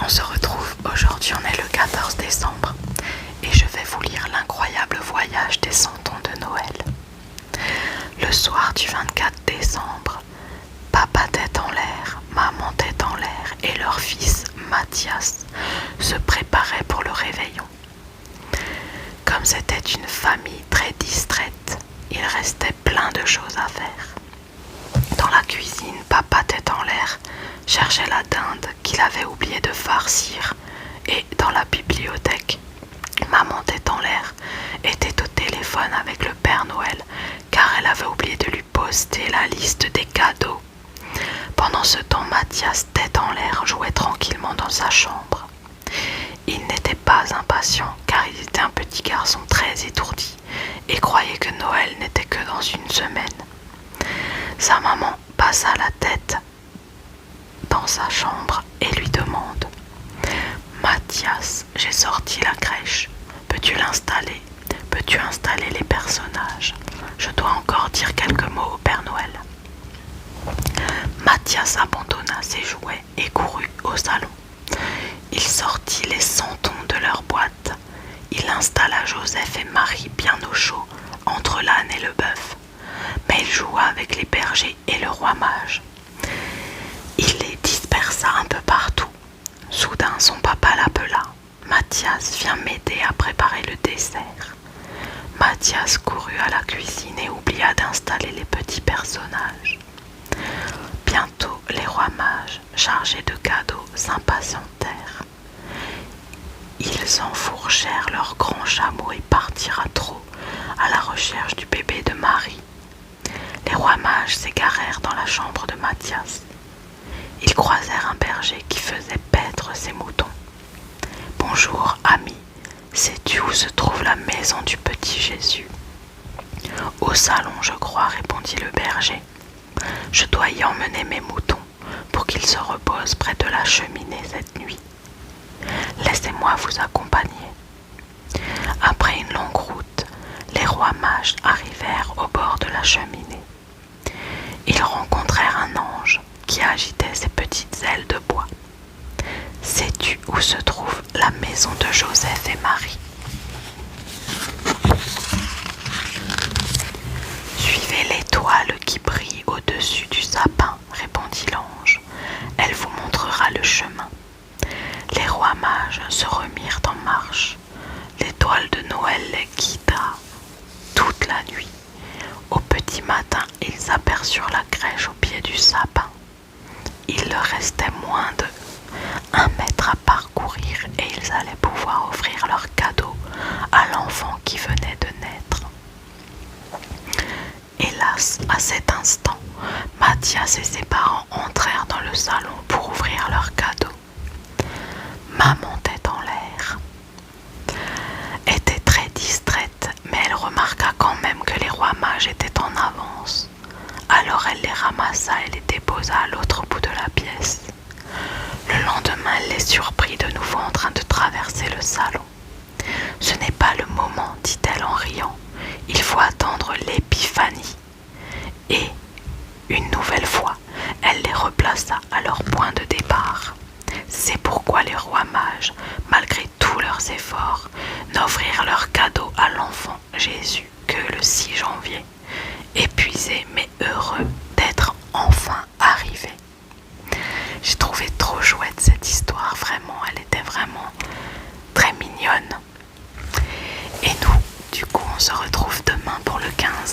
On se retrouve aujourd'hui, on est le 14 décembre et je vais vous lire l'incroyable voyage des 100 ans de Noël. Le soir du 24 décembre, papa tête en l'air, maman tête en l'air et leur fils Mathias se préparaient pour le réveillon. Comme c'était une famille très distraite, il restait plein de choses à faire. Dans la cuisine, papa tête en l'air cherchait la dinde qu'il avait oublié de farcir et dans la bibliothèque, maman tête en l'air était au téléphone avec le Père Noël car elle avait oublié de lui poster la liste des cadeaux. Pendant ce temps, Mathias tête en l'air jouait tranquillement dans sa chambre. Il n'était pas impatient car il était un petit garçon très étourdi et croyait que Noël n'était que dans une semaine. Sa maman passa la tête dans sa chambre et lui demande « Mathias, j'ai sorti la crèche. Peux-tu l'installer? Peux-tu installer les personnages? Je dois encore dire quelques mots au Père Noël. » Mathias abandonna ses jouets et courut au salon. Il sortit les santons de leur boîte. Il installa Joseph et Marie bien au chaud entre l'âne et le bœuf. Mais il joua avec les bergers et le roi mage. Il les dispersa un peu partout. Soudain, son papa l'appela. « Mathias, viens m'aider à préparer le dessert. » Mathias courut à la cuisine et oublia d'installer les petits personnages. Bientôt, les rois mages, chargés de cadeaux, s'impatientèrent. Ils enfourchèrent leurs grands chameaux et partirent à trot à la recherche du bébé de Marie. Les rois mages s'égarèrent dans la chambre de Mathias. Ils croisèrent un berger qui faisait paître ses moutons. « Bonjour, ami, sais-tu où se trouve la maison du petit Jésus ?»« Au salon, je crois, répondit le berger. Je dois y emmener mes moutons pour qu'ils se reposent près de la cheminée cette nuit. Laissez-moi vous accompagner. » Après une longue route, les rois mages arrivèrent au bord de la cheminée. Ils rencontrèrent un ange qui agitait ses petites ailes de bois. « Sais-tu où se trouve la maison de Joseph et Marie ?»« Suivez l'étoile qui brille au-dessus du sapin, répondit l'ange. Elle vous montrera le chemin. » Les rois mages se remirent en marche. L'étoile de Noël les guida toute la nuit. Au petit matin, ils aperçurent la crèche au pied du sapin. Il leur restait moins de 1 mètre à parcourir et ils allaient pouvoir offrir leurs cadeaux à l'enfant qui venait de naître. Hélas, à cet instant, Mathias et ses parents entrèrent dans le salon pour ouvrir leurs cadeaux. Maman tête en l'air était très distraite, mais elle remarqua quand même que les rois mages étaient en avance. Alors elle les ramassa et les déposa à l'autre bout de la pièce. Le lendemain, elle les surprit de nouveau en train de traverser le salon. « Ce n'est pas le moment, dit-elle en riant. Il faut attendre l'épiphanie. » Et, une nouvelle fois, elle les replaça à leur point de départ. C'est pourquoi les rois mages, malgré tous leurs efforts, n'offrirent leur cadeau à l'enfant Jésus que le 6 janvier, épuisés mais heureux d'être enfin arrivés. J'ai trouvé trop chouette cette histoire, vraiment, elle était vraiment très mignonne. Et nous, du coup, on se retrouve demain pour le 15.